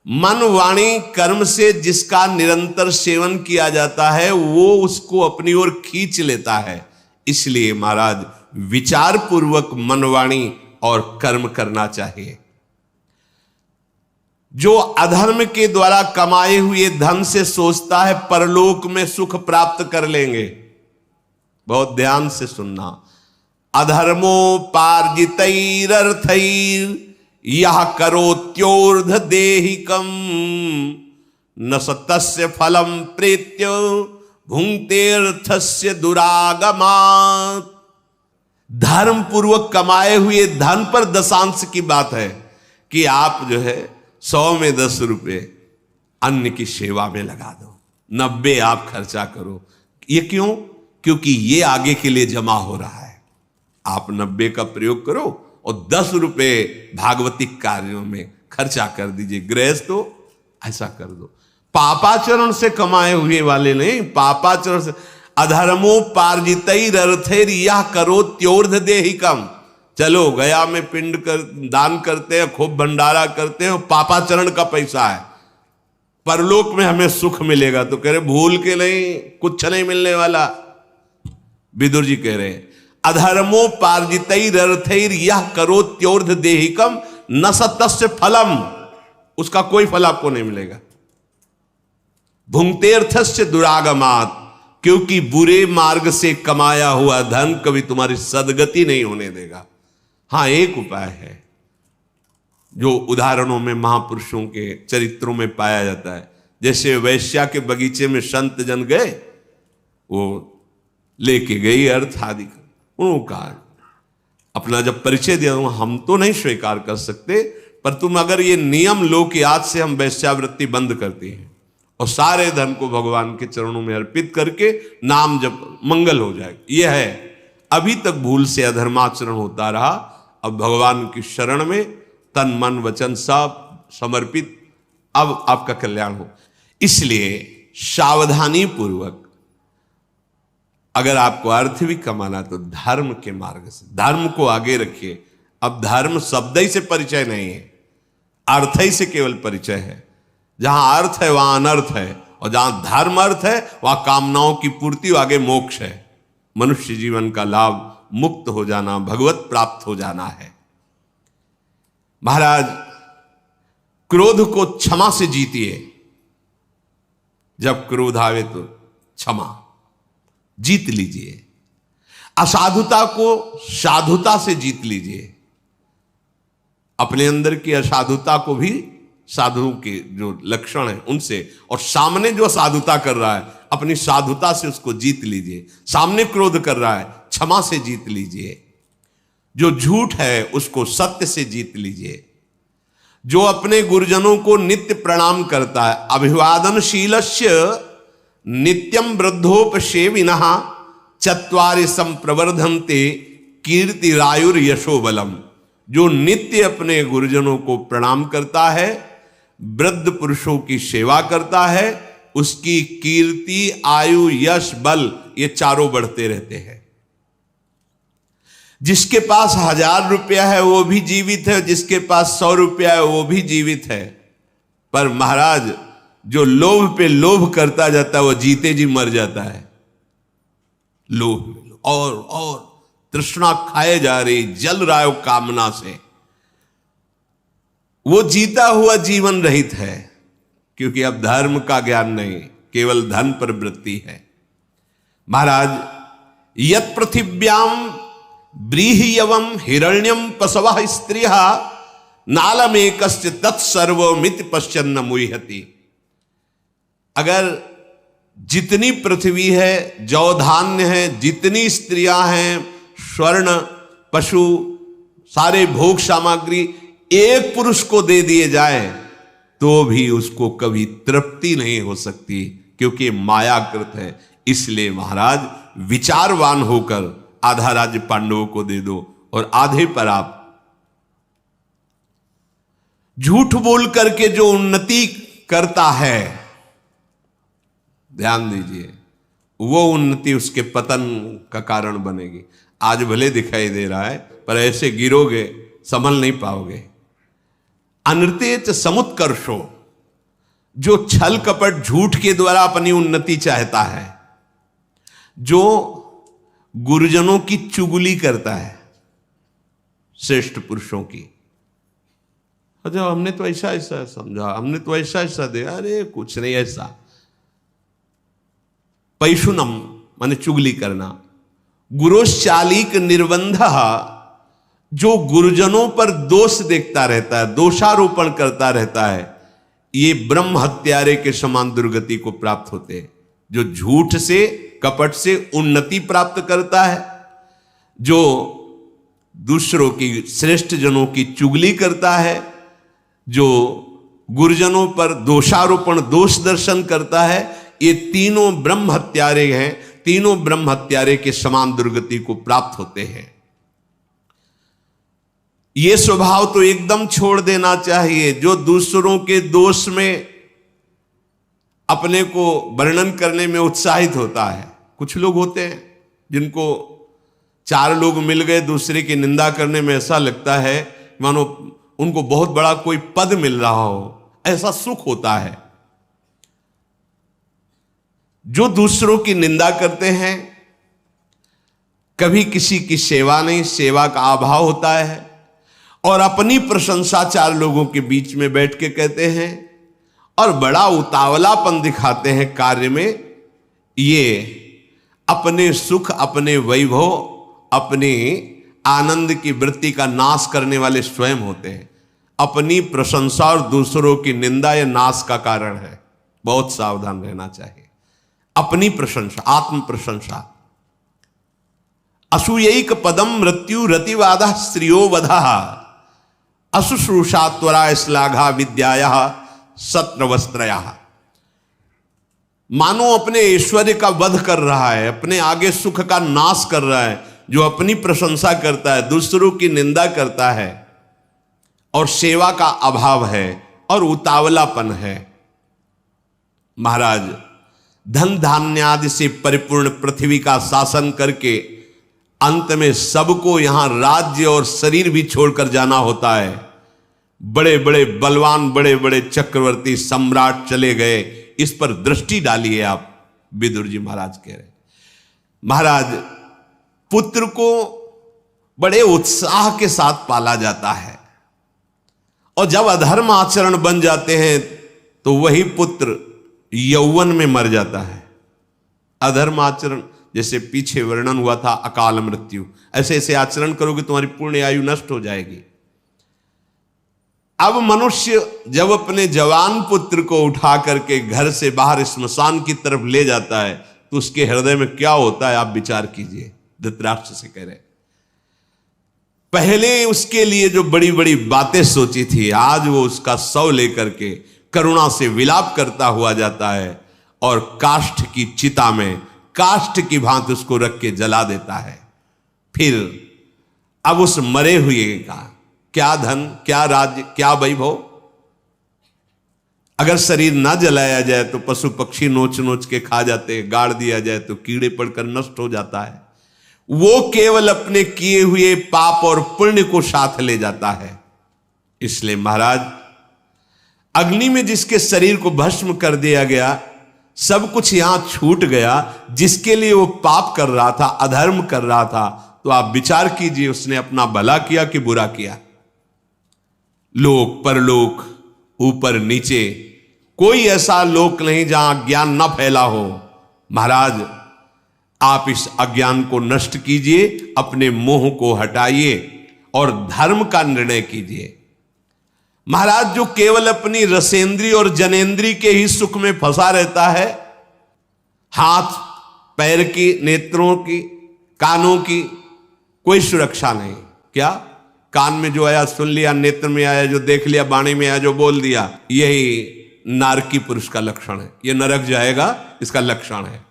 मन, वाणी, कर्म से जिसका निरंतर सेवन किया जाता है वो उसको अपनी ओर खींच लेता है। इसलिए महाराज, विचार पूर्वक मन, वाणी और कर्म करना चाहिए। जो अधर्म के द्वारा कमाए हुए धन से सोचता है परलोक में सुख प्राप्त कर लेंगे, बहुत ध्यान से सुनना। अधर्मोपार्जितैरर्थैर यह करोत्योर्ध देहिकम न सतस्य फलम प्रेत्य भुंक्तेर्थस्य दुरागमात्। धर्म पूर्वक कमाए हुए धन पर दशांश की बात है कि आप जो है 100 में 10 रुपए अन्य की सेवा में लगा दो, 90 आप खर्चा करो। ये क्यों? क्योंकि ये आगे के लिए जमा हो रहा है। आप 90 का प्रयोग करो और 10 रुपए भागवतिक कार्यों में खर्चा कर दीजिए। गृहस्थ तो ऐसा कर दो। पापाचरण से कमाए हुए वाले नहीं, पापाचरण से। अधर्मोपार्जितैरर्थैर यह करोत्योर्ध देहिकम। चलो गया में पिंड कर दान करते हैं, खूब भंडारा करते हैं, पापाचरण का पैसा है, परलोक में हमें सुख मिलेगा। तो कह रहे भूल के नहीं, कुछ नहीं मिलने वाला। विदुर जी कह रहे हैं अधर्मोपार्जितैरर्थैर यह करोत्योर्ध देहिकम न सतस्य फलम, उसका कोई फल आपको नहीं मिलेगा। भुंक्तेर्थस्य दुरागमात्, क्योंकि बुरे मार्ग से कमाया हुआ धन कभी तुम्हारी सदगति नहीं होने देगा। हां, एक उपाय है जो उदाहरणों में महापुरुषों के चरित्रों में पाया जाता है। जैसे वैश्या के बगीचे में संत जन गए, वो लेके गई अर्थ आदि, उन्होंने कहा अपना जब परिचय दिया, हम तो नहीं स्वीकार कर सकते, पर तुम अगर ये नियम लो कि आज से हम वैश्यावृत्ति बंद करते हैं और सारे धन को भगवान के चरणों में अर्पित करके नाम जप, मंगल हो जाएगा। यह है। अभी तक भूल से अधर्माचरण होता रहा, अब भगवान की शरण में तन मन वचन सब समर्पित, अब आपका कल्याण हो। इसलिए सावधानी पूर्वक अगर आपको अर्थ भी कमाना तो धर्म के मार्ग से, धर्म को आगे रखिए। अब धर्म शब्द ही से परिचय नहीं है, अर्थ ही से केवल परिचय है। जहां अर्थ है वहां अनर्थ है, और जहां धर्म अर्थ है वहां कामनाओं की पूर्ति, आगे मोक्ष है। मनुष्य जीवन का लाभ मुक्त हो जाना, भगवत प्राप्त हो जाना है। महाराज, क्रोध को क्षमा से जीतिए। जब क्रोध आवे तो क्षमा जीत लीजिए। असाधुता को साधुता से जीत लीजिए। अपने अंदर की असाधुता को भी साधुओं के जो लक्षण हैं उनसे, और सामने जो साधुता कर रहा है अपनी साधुता से उसको जीत लीजिए। सामने क्रोध कर रहा है, क्षमा से जीत लीजिए। जो झूठ है उसको सत्य से जीत लीजिए। जो अपने गुरुजनों को नित्य प्रणाम करता है, अभिवादनशीलस्य नित्यम वृद्धोपसेविनः चत्वारि संप्रवर्धन्ते कीर्तिरायुर यशोबलम। जो नित्य अपने गुरुजनों को प्रणाम करता है, वृद्ध पुरुषों की सेवा करता है, उसकी कीर्ति, आयु, यश, बल ये चारों बढ़ते रहते हैं। जिसके पास 1000 रुपया है वो भी जीवित है, जिसके पास 100 रुपया है वो भी जीवित है। पर महाराज, जो लोभ पे लोभ करता जाता है वो जीते जी मर जाता है। लोभ और तृष्णा खाए जा रही, जल रहा है वो कामना से, वो जीता हुआ जीवन रहित है। क्योंकि अब धर्म का ज्ञान नहीं, केवल धन पर वृत्ति है। महाराज, यत् पृथिव्याम ब्रीहियवम हिरण्यम पशवः स्त्रियः नालमेकस्य तत्सर्वमिति पश्यन्न मुह्यति। अगर जितनी पृथ्वी है, जौ धान्य है, जितनी स्त्रियां हैं, स्वर्ण, पशु, सारे भोग सामग्री एक पुरुष को दे दिए जाए तो भी उसको कभी तृप्ति नहीं हो सकती, क्योंकि मायाकृत है। इसलिए महाराज, विचारवान होकर आधा राज्य पांडवों को दे दो और आधे पर आप झूठ बोल करके जो उन्नति करता है, ध्यान दीजिए, वो उन्नति उसके पतन का कारण बनेगी। आज भले दिखाई दे रहा है पर ऐसे गिरोगे संभल नहीं पाओगे। अनृतेच समुत्कर्षो, जो छल कपट झूठ के द्वारा अपनी उन्नति चाहता है, जो गुरुजनों की चुगली करता है, श्रेष्ठ पुरुषों की, अच्छा हमने तो ऐसा ऐसा समझा, हमने तो ऐसा ऐसा दिया, अरे कुछ नहीं ऐसा। पैशुनम माने चुगली करना। गुरोश्चालिक निर्बंध, जो गुरुजनों पर दोष देखता रहता है, दोषारोपण करता रहता है, ये ब्रह्म हत्यारे के समान दुर्गति को प्राप्त होते हैं। जो झूठ से, कपट से उन्नति प्राप्त करता है, जो दूसरों की, श्रेष्ठ जनों की चुगली करता है, जो गुरुजनों पर दोषारोपण, दोष दर्शन करता है, ये तीनों ब्रह्म हत्यारे हैं। तीनों ब्रह्म हत्यारे के समान दुर्गति को प्राप्त होते हैं। ये स्वभाव तो एकदम छोड़ देना चाहिए। जो दूसरों के दोष में अपने को वर्णन करने में उत्साहित होता है। कुछ लोग होते हैं जिनको 4 लोग मिल गए दूसरे की निंदा करने में, ऐसा लगता है मानो उनको बहुत बड़ा कोई पद मिल रहा हो, ऐसा सुख होता है। जो दूसरों की निंदा करते हैं, कभी किसी की सेवा नहीं, सेवा का अभाव होता है, और अपनी प्रशंसा 4 लोगों के बीच में बैठ के कहते हैं और बड़ा उतावलापन दिखाते हैं कार्य में। ये अपने सुख, अपने वैभव, अपने आनंद की वृत्ति का नाश करने वाले स्वयं होते हैं। अपनी प्रशंसा और दूसरों की निंदा यह नाश का कारण है। बहुत सावधान रहना चाहिए। अपनी प्रशंसा, आत्म प्रशंसा। असूयैक पदम मृत्यु रतिवादा स्त्रियो वधा अशुश्रूषा त्वरा श्लाघा विद्याया सत्रवस्त्रया। मानो अपने ऐश्वर्य का वध कर रहा है, अपने आगे सुख का नाश कर रहा है। जो अपनी प्रशंसा करता है, दूसरों की निंदा करता है, और सेवा का अभाव है और उतावलापन है। महाराज, धन धान्य आदि से परिपूर्ण पृथ्वी का शासन करके अंत में सबको यहां राज्य और शरीर भी छोड़कर जाना होता है। बड़े बड़े बलवान, बड़े बड़े चक्रवर्ती सम्राट चले गए, इस पर दृष्टि डालिए आप। विदुर जी महाराज कह रहे, महाराज पुत्र को बड़े उत्साह के साथ पाला जाता है, और जब अधर्म आचरण बन जाते हैं तो वही पुत्र यौवन में मर जाता है। अधर्म आचरण, जैसे पीछे वर्णन हुआ था अकाल मृत्यु, ऐसे ऐसे आचरण करोगे तुम्हारी पूर्ण आयु नष्ट हो जाएगी। अब मनुष्य जब अपने जवान पुत्र को उठा करके घर से बाहर स्मशान की तरफ ले जाता है तो उसके हृदय में क्या होता है आप विचार कीजिए। धृतराष्ट्र से कह रहे, पहले उसके लिए जो बड़ी बड़ी बातें सोची थी, आज वो उसका शव लेकर के करुणा से विलाप करता हुआ जाता है और काष्ठ की चिता में काष्ठ की भांति उसको रख के जला देता है। फिर अब उस मरे हुए का क्या धन, क्या राज्य, क्या वैभव। अगर शरीर ना जलाया जाए तो पशु पक्षी नोच नोच के खा जाते, गाड़ दिया जाए तो कीड़े पड़कर नष्ट हो जाता है। वो केवल अपने किए हुए पाप और पुण्य को साथ ले जाता है। इसलिए महाराज अग्नि में जिसके शरीर को भस्म कर दिया गया, सब कुछ यहां छूट गया। जिसके लिए वो पाप कर रहा था, अधर्म कर रहा था, तो आप विचार कीजिए उसने अपना भला किया कि बुरा किया। लोक परलोक, ऊपर नीचे, कोई ऐसा लोक नहीं जहां ज्ञान न फैला हो। महाराज आप इस अज्ञान को नष्ट कीजिए, अपने मोह को हटाइए और धर्म का निर्णय कीजिए। महाराज जो केवल अपनी रसेंद्री और जनेंद्री के ही सुख में फंसा रहता है, हाथ पैर की, नेत्रों की, कानों की कोई सुरक्षा नहीं। क्या कान में जो आया सुन लिया, नेत्र में आया जो देख लिया, वाणी में आया जो बोल दिया, यही नारकी पुरुष का लक्षण है। ये नरक जाएगा, इसका लक्षण है।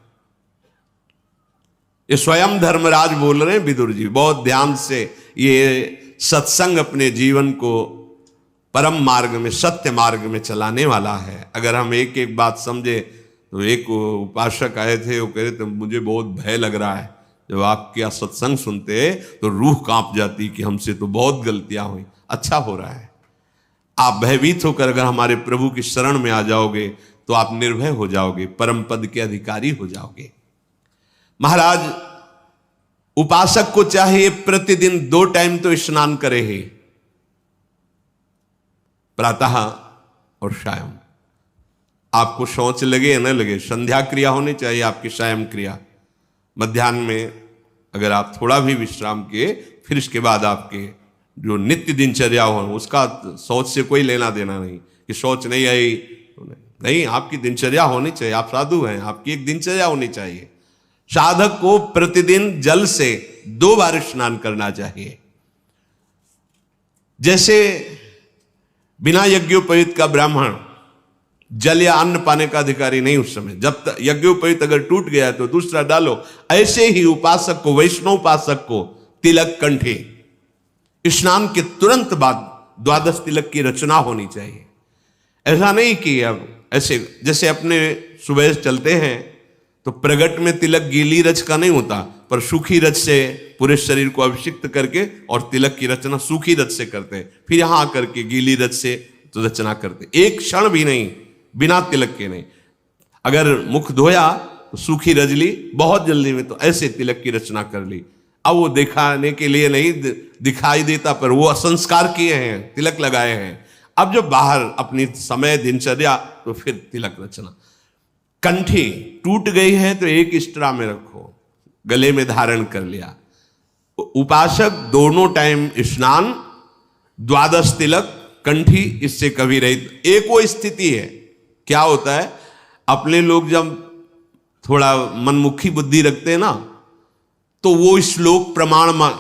ये स्वयं धर्मराज बोल रहे हैं विदुर जी। बहुत ध्यान से ये सत्संग अपने जीवन को परम मार्ग में, सत्य मार्ग में चलाने वाला है। अगर हम एक एक बात समझे तो एक उपासक आए थे, वो कह रहे थे मुझे बहुत भय लग रहा है, जब आपके सत्संग सुनते तो रूह कांप जाती कि हमसे तो बहुत गलतियां हुई। अच्छा हो रहा है, आप भयभीत होकर अगर हमारे प्रभु की शरण में आ जाओगे तो आप निर्भय हो जाओगे, परम पद के अधिकारी हो जाओगे। महाराज उपासक को चाहिए प्रतिदिन 2 टाइम तो स्नान करे ही, प्रातः और सायं। आपको शौच लगे या न लगे, संध्या क्रिया होनी चाहिए आपकी, सायं क्रिया। मध्याह्न में अगर आप थोड़ा भी विश्राम किए, फिर इसके बाद आपके जो नित्य दिनचर्या हो, उसका शौच से कोई लेना देना नहीं कि शौच नहीं आई नहीं। आपकी दिनचर्या होनी चाहिए, आप साधु हैं, आपकी एक दिनचर्या होनी चाहिए। साधक को प्रतिदिन जल से 2 बार स्नान करना चाहिए। जैसे बिना यज्ञोपवीत का ब्राह्मण जल या अन्न पाने का अधिकारी नहीं उस समय, जब तक यज्ञोपवीत अगर टूट गया तो दूसरा डालो। ऐसे ही उपासक को, वैष्णव उपासक को तिलक कंठे, स्नान के तुरंत बाद 12 तिलक की रचना होनी चाहिए। ऐसा नहीं कि अब ऐसे जैसे अपने सुबह चलते हैं तो प्रगट में तिलक गीली रच का नहीं होता, पर सूखी रच से पूरे शरीर को अभिषिक्त करके और तिलक की रचना सूखी रच से करते हैं। फिर यहां आकर के गीली रच से तो रचना करते, एक क्षण भी नहीं बिना तिलक के नहीं। अगर मुख धोया तो सूखी रच ली बहुत जल्दी में, तो ऐसे तिलक की रचना कर ली। अब वो दिखाने के लिए नहीं दिखाई देता, पर वो संस्कार किए हैं, तिलक लगाए हैं। अब जब बाहर अपनी समय दिनचर्या, तो फिर तिलक रचना। कंठी टूट गई है तो एक स्ट्रा में रखो, गले में धारण कर लिया। उपासक दोनों टाइम स्नान, 12 तिलक, कंठी, इससे कभी रहित। एक वो स्थिति है, क्या होता है अपने लोग जब थोड़ा मनमुखी बुद्धि रखते हैं ना, तो वो श्लोक प्रमाण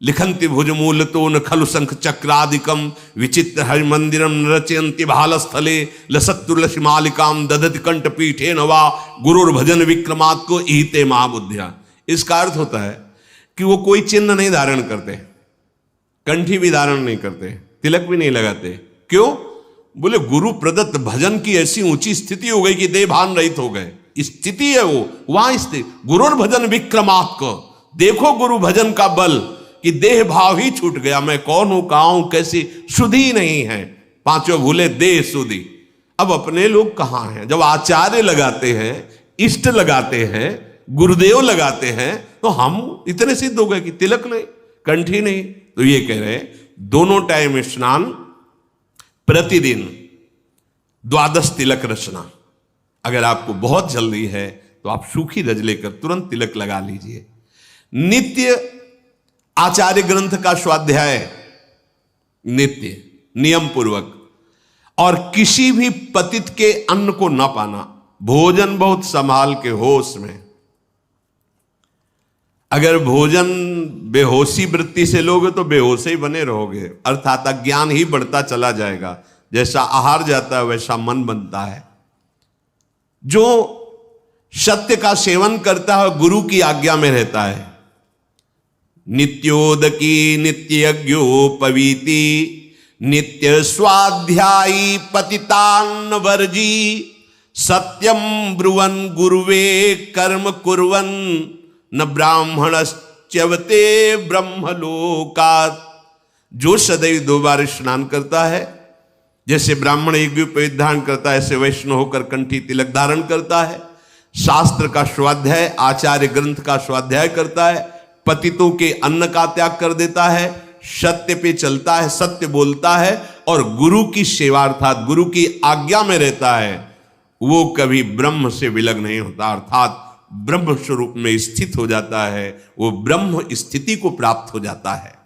लिखंति भुजमूल तो न खलु शंख चक्रादिकम विचित्र हरि मंदिरम रचयंति भालस्थले लसत्तुलसी मालिकाम दधति कंठ पीठे नवा गुरुर्भजन विक्रमात् को ईते महाबुद्धिया। इसका अर्थ होता है कि वो कोई चिन्ह नहीं धारण करते, कंठी भी धारण नहीं करते, तिलक भी नहीं लगाते। क्यों? बोले गुरु प्रदत्त भजन की ऐसी ऊंची स्थिति हो गई कि देह भान रहित हो गए। स्थिति है वो, वहां स्थिति। गुरुर भजन विक्रमात्क, देखो गुरु भजन का बल कि देह भाव ही छूट गया, मैं कौन हूं, कहां हूं, कैसी, सुधि नहीं है, पांचों भूले देह सुधि। अब अपने लोग कहां हैं? जब आचार्य लगाते हैं, इष्ट लगाते हैं, गुरुदेव लगाते हैं, तो हम इतने सिद्ध हो गए कि तिलक नहीं, कंठी नहीं। तो ये कह रहे दोनों टाइम स्नान, प्रतिदिन 12 तिलक रचना। अगर आपको बहुत जल्दी है तो आप सूखी रज लेकर तुरंत तिलक लगा लीजिए। नित्य आचार्य ग्रंथ का स्वाध्याय, नित्य नियम पूर्वक, और किसी भी पतित के अन्न को न पाना, भोजन बहुत संभाल के होश में। अगर भोजन बेहोशी वृत्ति से लोगे तो बेहोश ही बने रहोगे, अर्थात अज्ञान ही बढ़ता चला जाएगा। जैसा आहार जाता है वैसा मन बनता है। जो सत्य का सेवन करता है गुरु की आज्ञा में रहता है। नित्योदकी नित्य यज्ञोपवीति नित्य स्वाध्यायी पतितान वर्जी सत्यम ब्रुवन गुरुवे कर्म कुर्वन न ब्राह्मणश्च्यवते ब्रह्मलोकात्। जो सदैव 2 बार स्नान करता है, जैसे ब्राह्मण यज्ञोपवीत धारण करता है, ऐसे वैष्णव होकर कंठी तिलक धारण करता है, शास्त्र का स्वाध्याय, आचार्य ग्रंथ का स्वाध्याय करता है, पतितों के अन्न का त्याग कर देता है, सत्य पे चलता है, सत्य बोलता है और गुरु की सेवा अर्थात गुरु की आज्ञा में रहता है, वो कभी ब्रह्म से विलग नहीं होता, अर्थात ब्रह्म स्वरूप में स्थित हो जाता है, वो ब्रह्म स्थिति को प्राप्त हो जाता है।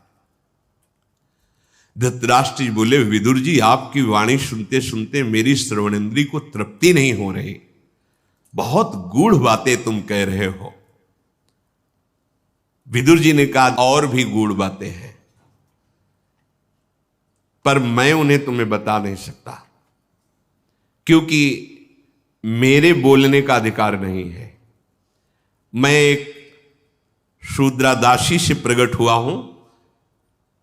धृतराष्ट्र जी बोले, विदुर जी आपकी वाणी सुनते सुनते मेरी श्रवणेंद्री को तृप्ति नहीं हो रही, बहुत गूढ़ बातें तुम कह रहे हो। विदुर जी ने कहा और भी गूढ़ बातें हैं, पर मैं उन्हें तुम्हें बता नहीं सकता, क्योंकि मेरे बोलने का अधिकार नहीं है। मैं एक शूद्रादासी से प्रकट हुआ हूं,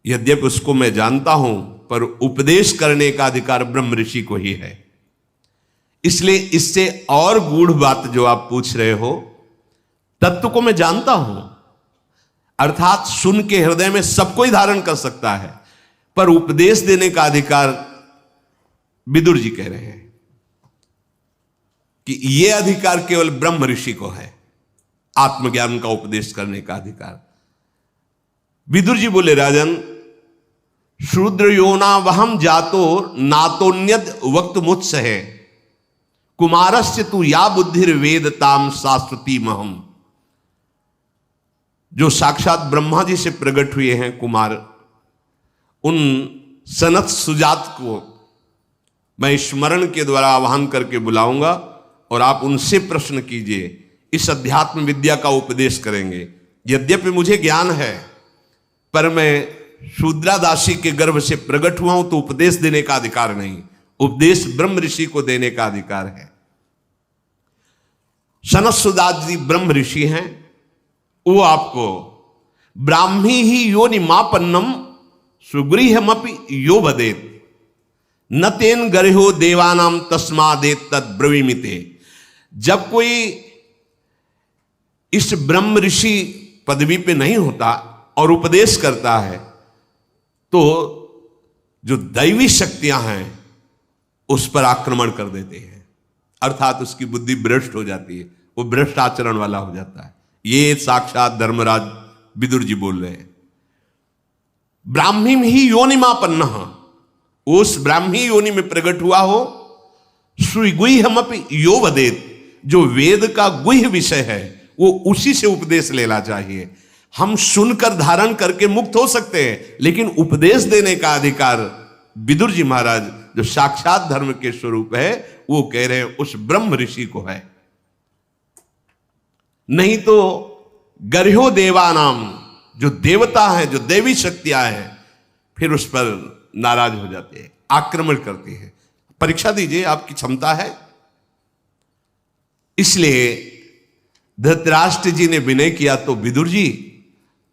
यद्यपि उसको मैं जानता हूं, पर उपदेश करने का अधिकार ब्रह्म ऋषि को ही है। इसलिए इससे और गूढ़ बात जो आप पूछ रहे हो, तत्व को मैं जानता हूं, अर्थात सुन के हृदय में सब कोई धारण कर सकता है, पर उपदेश देने का अधिकार विदुर जी कह रहे हैं कि यह अधिकार केवल ब्रह्म ऋषि को है, आत्मज्ञान का उपदेश करने का अधिकार। विदुर जी बोले, राजन शूद्र योना वहम जातो नातोन्यद वक्त मुत्स है कुमारस्य तू या बुद्धिर वेदताम शाश्वती महम। जो साक्षात ब्रह्मा जी से प्रकट हुए हैं कुमार, उन सनत सुजात को मैं स्मरण के द्वारा आह्वान करके बुलाऊंगा और आप उनसे प्रश्न कीजिए, इस अध्यात्म विद्या का उपदेश करेंगे। यद्यपि मुझे ज्ञान है, पर मैं शूद्रादासी के गर्भ से प्रकट हुआ हूं, तो उपदेश देने का अधिकार नहीं, उपदेश ब्रह्म ऋषि को देने का अधिकार है। सनत सुजात जी ब्रह्म ऋषि हैं, वो आपको ब्राह्मी ही योनि मापन्नम सुगृहमपि यो वदेत न तेन गर्हो देवानाम तस्मादेत तद ब्रवीमिते। जब कोई इस ब्रह्म ऋषि पदवी पे नहीं होता और उपदेश करता है, तो जो दैवी शक्तियां हैं उस पर आक्रमण कर देते हैं, अर्थात उसकी बुद्धि भ्रष्ट हो जाती है, वो भ्रष्ट आचरण वाला हो जाता है। ये साक्षात धर्मराज विदुर जी बोल रहे हैं। ब्राह्मी ही योनिमापन्न, उस ब्राह्मी योनि में प्रकट हुआ हो, सुगुह्यमपि यो वदेत, जो वेद का गुह्य विषय है वो उसी से उपदेश लेना चाहिए। हम सुनकर धारण करके मुक्त हो सकते हैं, लेकिन उपदेश देने का अधिकार विदुर जी महाराज जो साक्षात धर्म के स्वरूप है, वो कह रहे हैं उस ब्रह्म ऋषि को है। नहीं तो गर्हो देवानाम, जो देवता है, जो देवी शक्तियां हैं, फिर उस पर नाराज हो जाते हैं, आक्रमण करती है। परीक्षा दीजिए, आपकी क्षमता है। इसलिए धृतराष्ट्र जी ने विनय किया, तो विदुर जी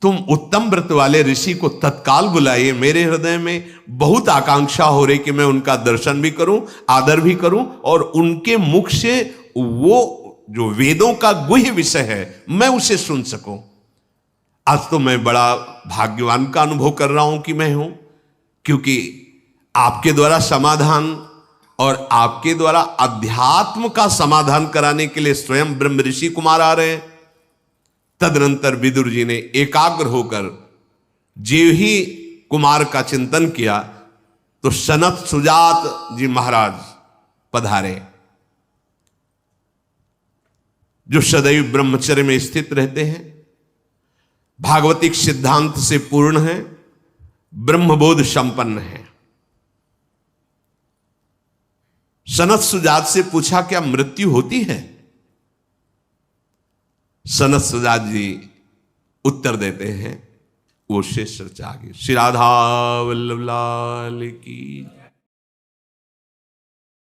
तुम उत्तम व्रत वाले ऋषि को तत्काल बुलाइए, मेरे हृदय में बहुत आकांक्षा हो रही कि मैं उनका दर्शन भी करूं, आदर भी करूं और उनके मुख से वो जो वेदों का गुह्य विषय है मैं उसे सुन सकूं। आज तो मैं बड़ा भाग्यवान का अनुभव कर रहा हूं कि मैं हूं, क्योंकि आपके द्वारा समाधान और आपके द्वारा अध्यात्म का समाधान कराने के लिए स्वयं ब्रह्म ऋषि कुमार आ रहे हैं। तदनंतर विदुर जी ने एकाग्र होकर जीव ही कुमार का चिंतन किया तो सनत सुजात जी महाराज पधारे, जो सदैव ब्रह्मचर्य में स्थित रहते हैं, भागवतिक सिद्धांत से पूर्ण है, ब्रह्मबोध संपन्न है। सनत सुजात से पूछा क्या मृत्यु होती है? सनत सुजात जी उत्तर देते हैं, वो शेष चर्चा आगे। श्री राधा वल्लभ लाल की